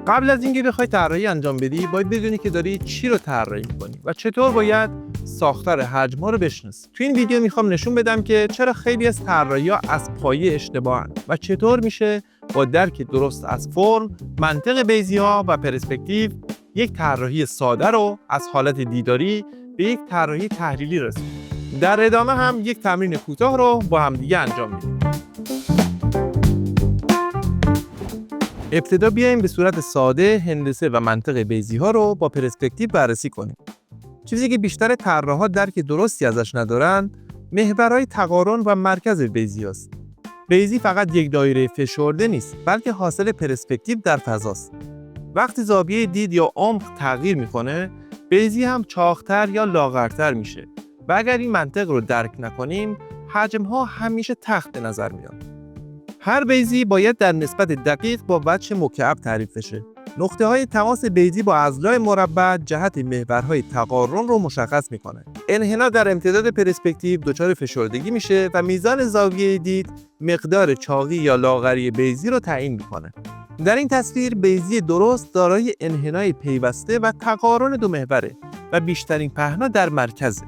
قبل از اینکه بخوای طراحی انجام بدی باید بدونی که داری چی رو طراحی می‌کنی و چطور باید ساختار حجم‌ها رو بشناسی. تو این ویدیو میخوام نشون بدم که چرا خیلی از طراحی‌ها از پایه اشتباهن و چطور میشه با درک درست از فرم، منطق بیزی‌ها و پرسپکتیو یک طراحی ساده رو از حالت دیداری به یک طراحی تحلیلی رسوند. در ادامه هم یک تمرین کوتاه رو با همدیگه انجام میدیم. ابتدا بیایم به صورت ساده هندسه و منطق بیزی‌ها رو با پرسپکتیو بررسی کنیم. چیزی که بیشتر طراح‌ها درک درستی ازش ندارن، محورهای تقارن و مرکز بیزی‌هاست. بیزی فقط یک دایره فشرده نیست، بلکه حاصل پرسپکتیو در فضاست. وقتی زاویه دید یا عمق تغییر میکنه، بیزی هم چاق‌تر یا لاغرتر میشه. و اگر این منطق رو درک نکنیم، حجم‌ها همیشه تخت به نظر میاد. هر بیزی باید در نسبت دقیق با وجه مکعب تعریف بشه. نقطه‌های تماس بیزی با اضلاع مربع جهت محورهای تقارن رو مشخص میکنه. انحنا در امتداد پرسپکتیو دچار فشردگی میشه و میزان زاویه دید مقدار چاقی یا لاغری بیزی رو تعیین میکنه. در این تصویر بیزی درست دارای انحنای پیوسته و تقارن دو محوره و بیشترین پهنا در مرکزه.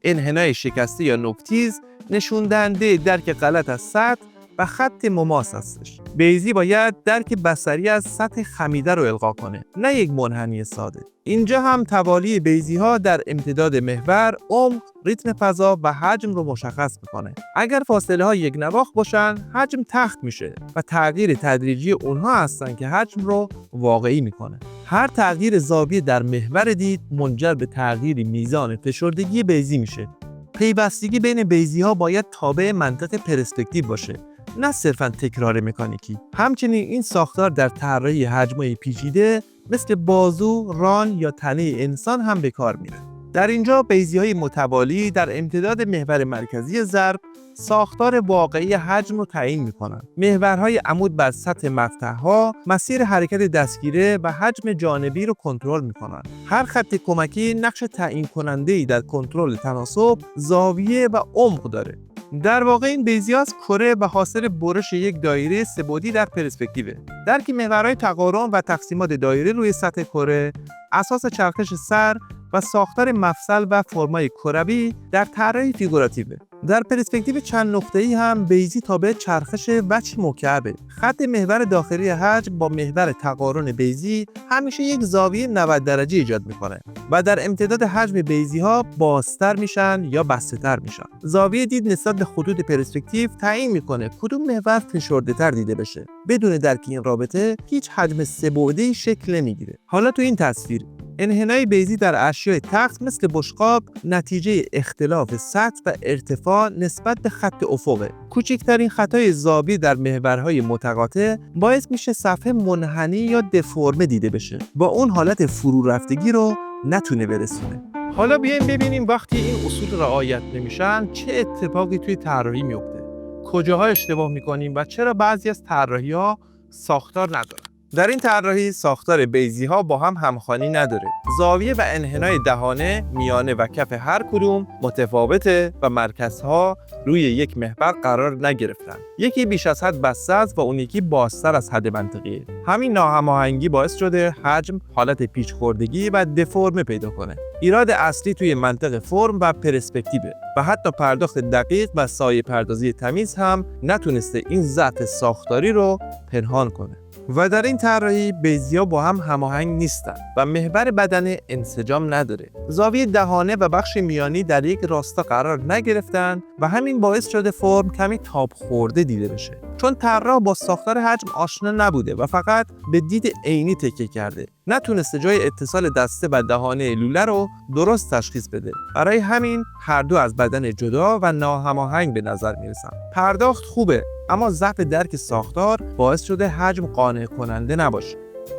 انحنای شکسته یا نوک‌تیز نشون دهنده درک غلط از سطح و خط مماس هستش. بیزی باید درک بصری از سطح خمیده رو القا کنه، نه یک منحنی ساده. اینجا هم توالی بیزی ها در امتداد محور، عمق، ریتم فضا و حجم رو مشخص میکنه. اگر فاصله ها یک نواخت باشن، حجم تخت میشه و تغییر تدریجی اونها هستن که حجم رو واقعی میکنه. هر تغییر زاویه در محور دید منجر به تغییر میزان فشردگی بیزی میشه. پیوستگی بین بیزی ها باید تابع منطق پرسپکتیو باشه، نه صرفاً تکرار مکانیکی. همچنین این ساختار در طراحی حجم‌های پیچیده مثل بازو، ران یا تنه انسان هم به کار میره. در اینجا بیزی‌های متوالی در امتداد محور مرکزی ضرب ساختار واقعی حجم رو تعیین میکنن. محورهای عمود بر سطح مفتاح‌ها مسیر حرکت دستگیره و حجم جانبی رو کنترل میکنن. هر خط کمکی نقش تعیین کننده‌ای در کنترل تناسب، زاویه و عمق داره. در واقع این بیزی‌ها از کره و حاصل برش یک دایره سه‌بعدی در پرسپکتیوه. درک محورهای تقارن و تقسیمات دایره روی سطح کره، اساس چرخش سر و ساختار مفصل و فرمای کروی در طراحی فیگوراتیوه. در پرسپکتیو چند نقطه‌ای هم بیزی تابع چرخش وجه مکعبه. خط محور داخلی حجم با محور تقارن بیزی همیشه یک زاویه 90 درجه ایجاد میکنه و در امتداد حجم بیزی ها بازتر میشن یا بسته‌تر میشن. زاویه دید نسبت به خطوط پرسپکتیو تعیین میکنه کدوم محور فشرده‌تر دیده بشه. بدون درک این رابطه هیچ حجم سه‌بعدی شکل نمیگیره. حالا تو این تصویر انحنای بیزی در اشیاء تخت مثل بشقاب نتیجه اختلاف سطح و ارتفاع نسبت به خط افقه. کوچکترین خطای زاویه در محورهای متقاطع باعث میشه صفحه منحنی یا دفرمه دیده بشه با اون حالت فرو رفتگی رو نتونه برسونه. حالا بیایم ببینیم وقتی این اصول رعایت نمیشن چه اتفاقی توی طراحی میفته. کجاها اشتباه میکنیم و چرا بعضی از طراحی‌ها ساختار ندارن. در این طراحی ساختار بیزی ها با هم همخوانی نداره. زاویه و انحنای دهانه، میانه و کف هر کدوم متفاوته و مرکزها روی یک محور قرار نگرفتن. یکی بیش از حد بسته است و اون یکی بازتر از حد منطقیه. همین ناهماهنگی باعث شده حجم حالت پیچ خوردگی و دفرمه پیدا کنه. ایراد اصلی توی منطق فرم و پرسپکتیوه و حتی پرداخت دقیق و سایه پردازی تمیز هم نتونسته این ضعف ساختاری رو پنهان کنه. و در این طراحی بیزی‌ها با هم هماهنگ نیستن و محور بدنه انسجام نداره. زاویه دهانه و بخش میانی در یک راستا قرار نگرفتن و همین باعث شده فرم کمی تاب خورده دیده بشه. چون طراح با ساختار حجم آشنا نبوده و فقط به دید عینی تکیه کرده. نتونسته جای اتصال دسته و دهانه لوله رو درست تشخیص بده. برای همین هر دو از بدن جدا و ناهماهنگ به نظر میرسن. پرداخت خوبه، اما ضعف درک ساختار باعث شده حجم قانع کننده نباشه.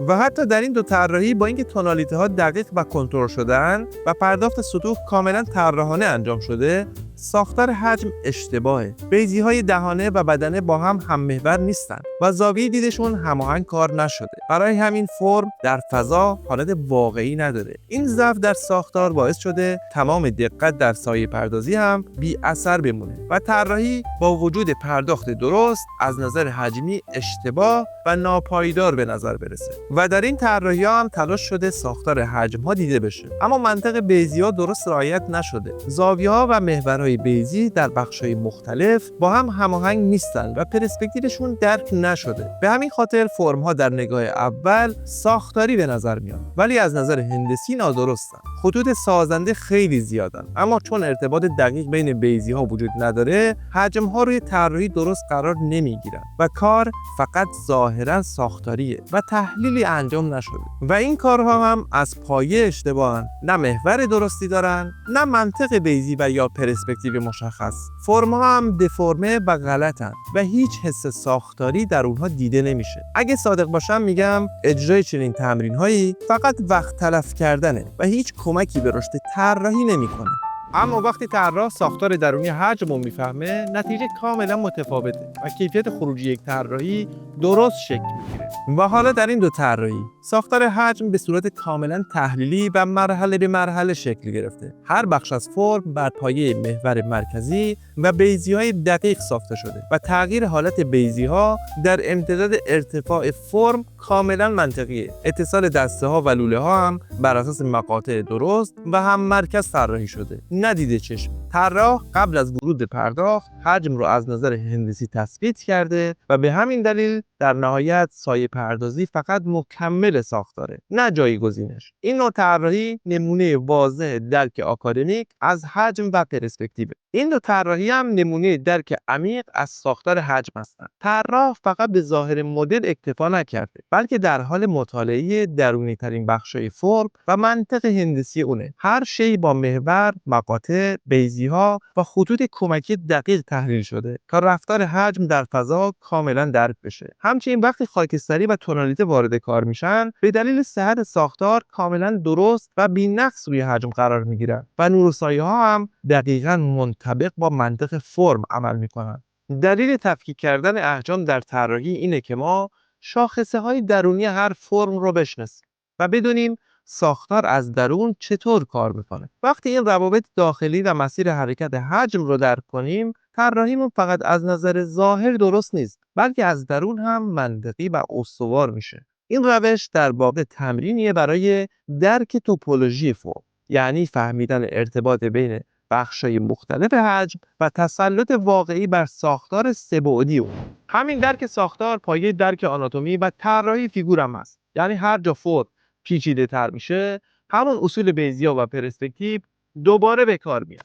و حتی در این دو طراحی با اینکه تونالیته ها دقیق و کنترل شدن و پرداخت سطوح کاملا طراحانه انجام شده، ساختار حجم اشتباهه. بیضی‌های دهانه و بدنه با هم محور نیستن و زاویه دیدشون هماهنگ کار نشده. برای همین فرم در فضا حالت واقعی نداره. این ضعف در ساختار باعث شده تمام دقت در سایه پردازی هم بی اثر بمونه و طراحی با وجود پرداخت درست از نظر حجمی اشتباه و ناپایدار به نظر برسه. و در این طراحی‌ها هم تلاش شده ساختار حجم‌ها دیده بشه، اما منطق بیضی‌ها درست رعایت نشده. زاویه‌ها و محورهای بیضی در بخش‌های مختلف با هم هماهنگ نیستن و پرسپکتیوشون درک نشده. به همین خاطر فرم‌ها در نگاه اول ساختاری به نظر میان، ولی از نظر هندسی نادرستن. خطوط سازنده خیلی زیادن، اما چون ارتباط دقیق بین بیضی‌ها وجود نداره، حجم‌ها روی طراحی درست قرار نمیگیرن و کار فقط ظاهراً ساختاریه و تحلیلی انجام نشده. و این کارها هم از پایه اشتباهن، نه محور درستی دارن، نه منطق بیضی و یا پرسپکتیو مشخص. فرم‌ها هم دفرمه و غلطن و هیچ حس ساختاری در اونها دیده نمیشه. اگه صادق باشم میگم اجرای چنین تمرین‌هایی فقط وقت تلف کردنه و هیچ کمکی به رشد طراحی نمی‌کنه. اما وقتی طراح ساختار درونی حجم رو میفهمه، نتیجه کاملا متفاوته و کیفیت خروجی یک طراحی درست شکل میگیره. و حالا در این دو طراحی ساختار حجم به صورت کاملا تحلیلی و مرحله به مرحله شکل گرفته. هر بخش از فرم بر پایه محور مرکزی و بیضی‌های دقیق ساخته شده و تغییر حالت بیضی‌ها در امتداد ارتفاع فرم کاملا منطقیه. اتصال دسته‌ها و لوله‌ها هم بر اساس مقاطع درست و هم مرکز طراحی شده، ندیده چشم. طراح قبل از ورود به پرداخت حجم رو از نظر هندسی تثبیت کرده و به همین دلیل در نهایت سایه پردازی فقط مکمل ساختاره، نه جایگزینش. این نوع طراحی نمونه واضح درک آکادمیک از حجم و پرسپکتیو. این دو طراحی هم نمونه درک عمیق از ساختار حجم هستند. طراح فقط به ظاهر مدل اکتفا نکرده، بلکه در حال مطالعه درونی ترین بخشای فرم و منطق هندسی اونه. هر شی با محور، مقاطع، بیضی‌ها و خطوط کمکی دقیق تحلیل شده تا رفتار حجم در فضا کاملا درک بشه. همچنین وقتی خاکستری و تونالیته وارد کار میشن، به دلیل صحت ساختار کاملا درست و بی‌نقص روی حجم قرار میگیرن و نور و سایه‌ها هم دقیقاً منطبق با منطق فرم عمل میکنن. دلیل تفکیک کردن احجام در طراحی اینه که ما شاخصه‌های درونی هر فرم رو بشناسیم و بدونیم ساختار از درون چطور کار میکنه. وقتی این روابط داخلی و مسیر حرکت حجم رو درک کنیم، طراحیمون فقط از نظر ظاهر درست نیست، بلکه از درون هم منطقی و استوار میشه. این روش در واقع تمرینیه برای درک توپولوژی فرم، یعنی فهمیدن ارتباط بین بخشای مختلف حجم و تسلط واقعی بر ساختار سه‌بعدی اون. همین درک ساختار پایه درک آناتومی و طراحی فیگور هم هست. یعنی هر جا فرم پیچیده تر میشه، همون اصول بیضی‌ها و پرسپکتیو دوباره به کار میاد.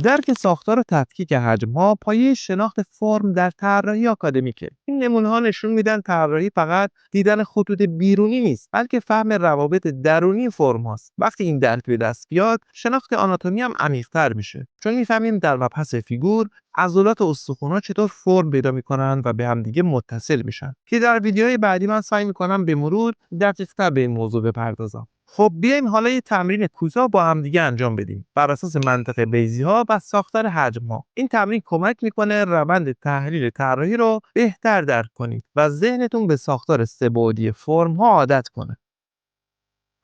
درک ساختار و تفکیک حجم‌ها پایه شناخت فرم در طراحی آکادمیکه. این نمونه‌ها نشون میدن طراحی فقط دیدن خطوط بیرونی نیست، بلکه فهم روابط درونی فرم هاست. وقتی این درک به دست بیاد، شناخت آناتومی هم عمیق‌تر میشه، چون میفهمیم در مبحث فیگور عضلات و استخوان‌ها چطور فرم پیدا میکنن و به هم دیگه متصل میشن، که در ویدیوهای بعدی من سعی میکنم به مرور دقیق‌تر به این موضوع بپردازم. خب بیایم حالا یه تمرین کوتاه با هم دیگه انجام بدیم بر اساس منطق بیضی‌ها و ساختار حجم‌ها. این تمرین کمک میکنه روند تحلیل طراحی رو بهتر درک کنید و ذهنتون به ساختار سه‌بعدی فرم‌ها عادت کنه.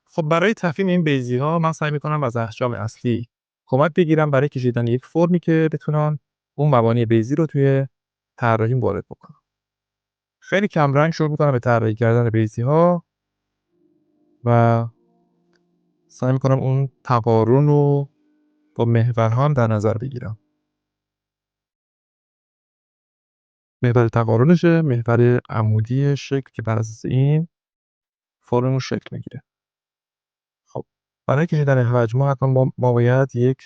خب برای تفهیم این بیضی‌ها من سعی میکنم از احجام اصلی کمک بگیرم برای کشیدن یک فرمی که بتونم اون مبانی بیضی رو توی طراحیم وارد بکنم. خیلی کم رنگ شروع میکنم به طراحی کردن بیضی‌ها و سعی میکنم اون تقارن رو با محورها هم در نظر بگیرم. محور تقارنشه، محور عمودی شکل که بر اساس این فرممون شکل میگیره. خب برای کشیدن حجم‌ها حتما ما باید یک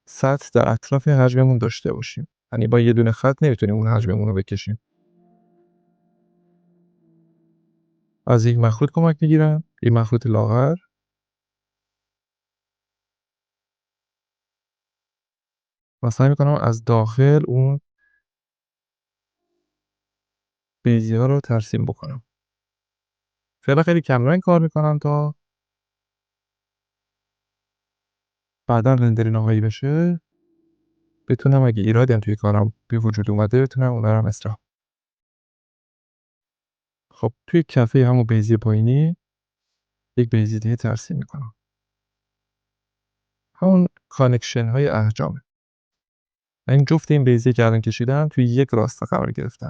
سطح در اطراف حجممون داشته باشیم. یعنی با یه دونه خط نمیتونیم اون حجممون رو بکشیم. از یک مخروط کمک میگیرم، یک مخروط لاغر و سعی میکنم از داخل اون بیضی‌ها رو ترسیم بکنم. فعلا خیلی کم رنگ کار میکنم تا بعدا رندر نهایی بشه بتونم اگه ایرادی هم توی کارم به وجود اومده بتونم اون رو هم اصلاح. خب توی کفه همون بیضی پایینی یک بیضی دیگه ترسیم میکنم. همون کانکشن های احجامه. این جفت این بیضی که الان کشیدم توی یک راستا قرار گرفتن.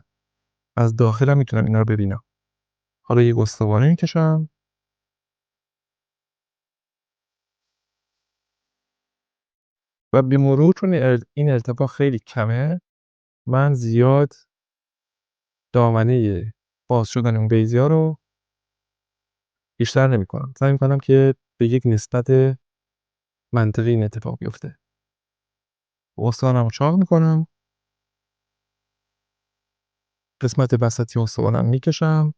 از داخل هم میتونم اینا رو ببینم. حالا یک استوانه میکشم و به مرور چون این ارتفاع خیلی کمه من زیاد دامنه باز شدن اون بیضی ها رو بیشتر نمیکنم. سعی میکنم که به یک نسبت منطقی این اتفاق بیفته. استوانم رو چاق میکنم، قسمت وسطی استوانم میکشم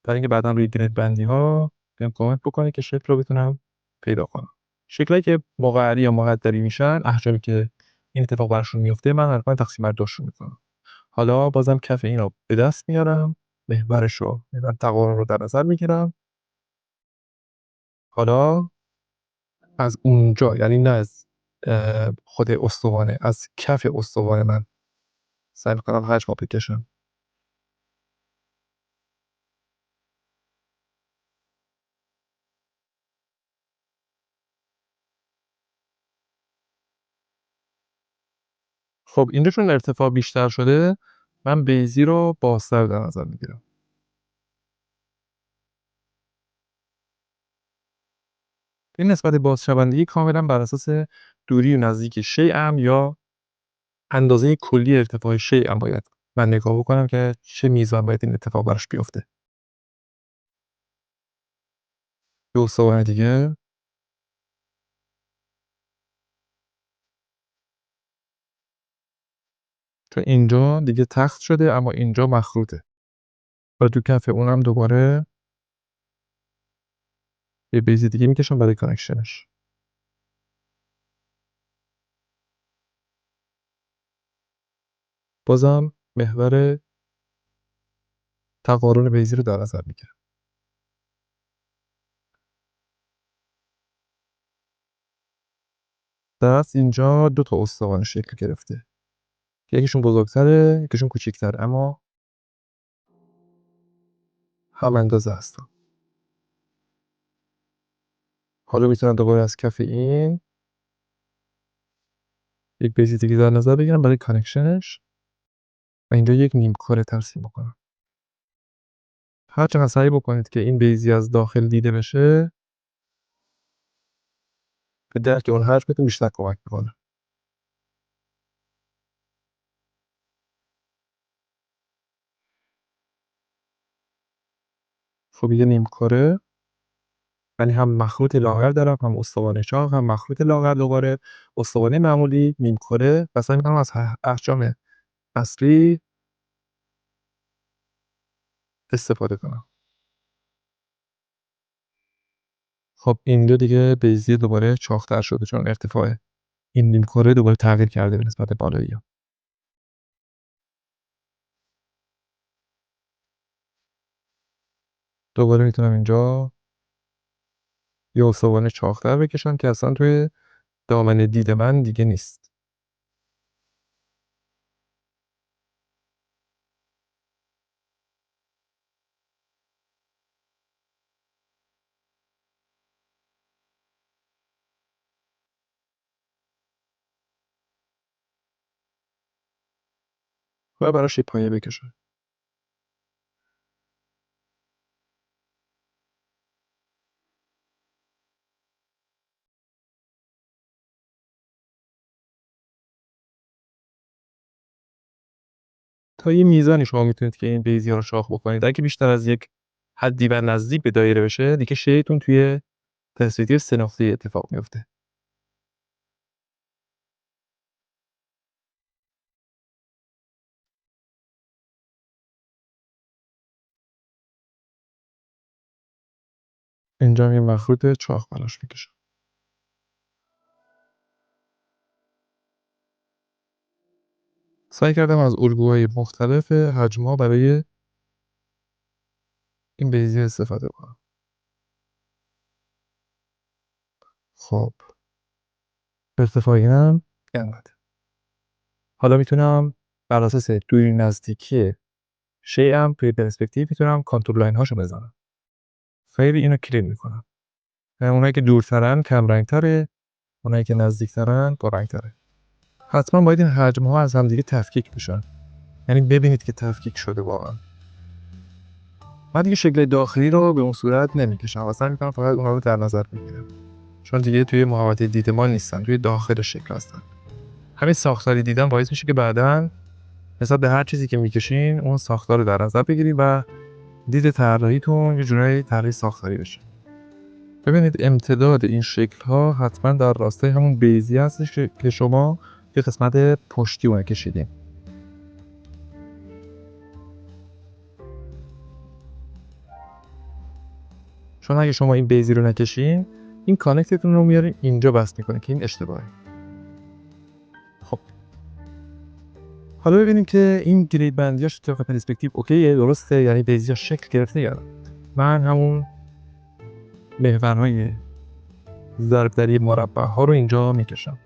برای اینکه بعدا روی گرید بندی ها بهم کمک بکنه که شکل رو بتونم پیدا کنم. شکلی که مقعری یا مقدری میشن، احجامی که این اتفاق براشون میفته، من حتما تقسیم بر دوشون میکنم. حالا بازم کف این رو به دست میارم، محورش رو تقارن رو در نظر میگیرم. حالا از اونجا، یعنی نه از خود استوانه، از کف استوانه من سعی میکنم حجم رو بکشم. خب اینجا چون ارتفاع بیشتر شده من بیضی رو بازتر در نظر میگیرم. این نسبت بازشوندگی کاملا بر اساس دوری و نزدیک شیء یا اندازه کلی ارتفاع شیء باید من نگاه بکنم که چه میزان باید این اتفاق براش بیفته. یه استوانه دیگه. چون اینجا دیگه تخت شده اما اینجا مخروطه و تو کف اونم دوباره یه بیض دیگه میکشم برای کانکشنش. بازم محور تقارن بیضی رو در نظر میگیرم. دست اینجا دو تا استوانه شکل گرفته، یکیشون بزرگتره یکیشون کوچیک‌تره اما هم اندازه هستن. حالا میتونم دوباره از کف این یک بیض دیگه در نظر بگیرم برای کانکشنش و اینجا یک نیم کره ترسیم بکنم. هر چقدر سعی بکنید که این بیضی از داخل دیده بشه به درک اون حجمتون بیشتر کمک میکنه. خب یه نیم کره، یعنی هم مخروط لاغر دارم هم استوانه چاق هم مخروط لاغر، دوباره استوانه معمولی نیم کره و سعی میکنم از احجام اصلی استفاده کنم. خب اینجا دیگه بیضی دوباره چاق‌تر شده چون ارتفاع این نیم کره دوباره تغییر کرده به نسبت بالایی ها. دوباره میتونم اینجا یه استوانه چاق‌تر بکشم که اصلا توی دامن دید من دیگه نیست. و براش یه پایه بکشم. تا یه میزانی شما میتونید که این بیضی‌ها رو چاق بکنید. اگه بیشتر از یک حدی و نزدیک به دایره بشه دیگه شیتون توی پرسپکتیو 3 نقطه‌ای اتفاق میفته. اینجا یه مخروط چاق براش میکشم. سعی کردم از الگوهای مختلف حجم‌ها برای این بیضی استفاده کنم. خب ارتفاع اینم اینقدر. حالا میتونم بر اساس دوری نزدیکی شیئم توی پرسپکتیو میتونم کانتور لاین هاشو بزنم. خیلی اینو کلین میکنم. اونایی که دورترن کم رنگ تره، اونایی که نزدیکترن با رنگ تره. حتما باید این حجم ها از هم دیگه تفکیک بشن. یعنی ببینید که تفکیک شده واقعا. من دیگه شکل داخلی رو به اون صورت نمیکشم. اصلا میکنم فقط اونها رو در نظر بگیرم. چون دیگه توی محوطه دید ما نیستن، توی داخل شکل هستن. همین ساختاری دیدن باعث میشه که بعداً نسبت به هر چیزی که میکشین اون ساختار رو در نظر بگیرید و دید طراحیتون یه جورایی طراحی ساختاری بشه. ببینید امتداد این شکل ها حتما در راستای همون بیزی هستش که شما یه قسمت پشتی اون کشیدین. چون اگه شما این بیزی رو نکشین این کانکتتون رو میارین اینجا بس میکنه که این اشتباهه. خب حالا ببینیم که این گرید بندیاش تو پرسپکتیو اوکیه، درسته؟ یعنی بیزی‌ها شکل گرفته یا نه. من همون محورهای ضربدری مربع ها رو اینجا میکشم.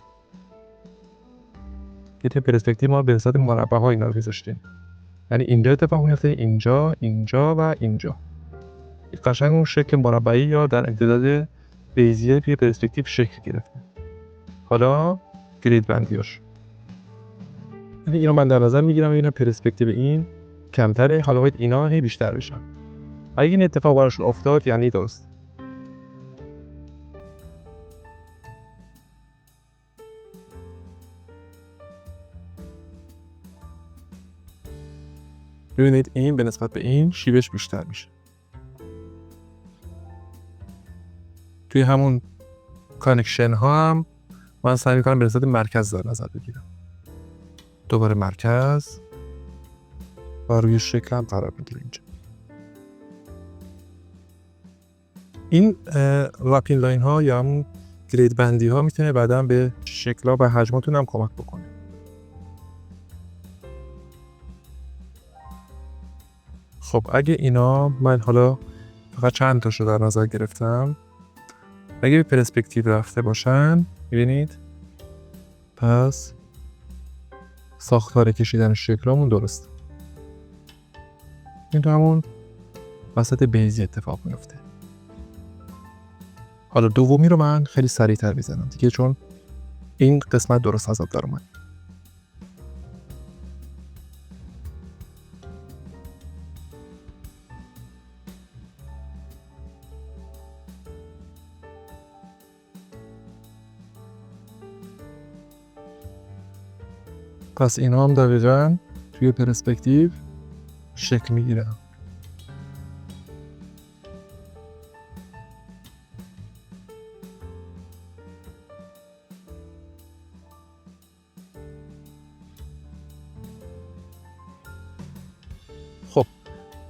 که توی پرسپکتیو ما به صورت مربع ها اینا رو میذاشتیم. یعنی اینجا اتفاق میفته، اینجا، اینجا و اینجا. قشنگ اون شکل مربعی یا در امتداد بیزی توی پرسپکتیو شکل گرفته. حالا گرید بندیاش. یعنی اینو من در نظر میگیرم، اینا پرسپکتیو این کمتره، حالا باید اینا هی بیشتر بشن. اگه این اتفاق براشون افتاد یعنی درست. ببینید این به نسبت به این شیبش بیشتر میشه. توی همون کانکشن ها هم من سعی میکنم به نسبت مرکز در نظر بگیرم. دوباره مرکز و روی شکل هم قرار میگیره اینجا. این راپین لاین ها یا همون گرید بندی ها میتونه بعداً به شکل ها و حجماتون هم کمک بکنه. خب اگه اینا من حالا فقط چند تاشو در نظر گرفتم، اگه به پرسپکتیو رفته باشن میبینید پس ساختار کشیدن شکلامون درست. این تو همون وسط بیزی اتفاق میفته. حالا دومی رو من خیلی سریعتر میزنم دیگه، چون این قسمت درست حساب در اومد. پس اینا هم دقیقاً توی پرسپکتیو شکل میگیرن. خب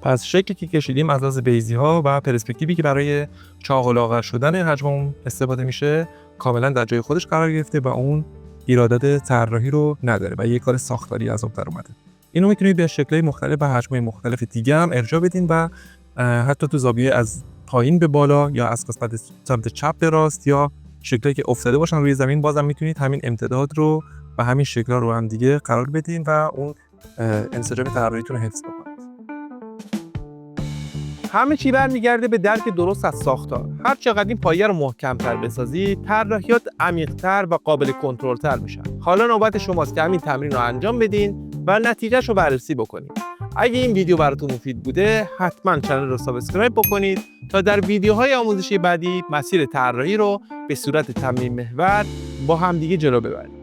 پس شکلی که کشیدیم از لحاظ بیزی ها و پرسپکتیوی که برای چاق و لاغر شدن حجم استفاده میشه کاملا در جای خودش قرار گرفته و اون ایرادات طراحی رو نداره و یک کار ساختاری از اون در اومده. اینو میتونید به شکل‌های مختلف و حجم‌های مختلف دیگه هم ارجاع بدین و حتی تو زاویه از پایین به بالا یا از قسمت سمت چپ به راست یا شکلی که افتاده باشن روی زمین بازم میتونید همین امتداد رو و همین شکل‌ها رو هم دیگه قرار بدین و اون انسجام طراحیتون رو حفظ بکنید. همه چی برمیگرده به درک درست از ساختار. هر چقدر این پایه رو محکم‌تر بسازید، طراحیات عمیق‌تر و قابل کنترل‌تر میشن. حالا نوبت شماست که همین تمرین رو انجام بدین و نتیجه‌شو بررسی بکنید. اگه این ویدیو براتون مفید بوده، حتما کانال رو سابسکرایب بکنید تا در ویدیوهای آموزشی بعدی مسیر طراحی رو به صورت تمرین محور با هم دیگه جلو ببرید.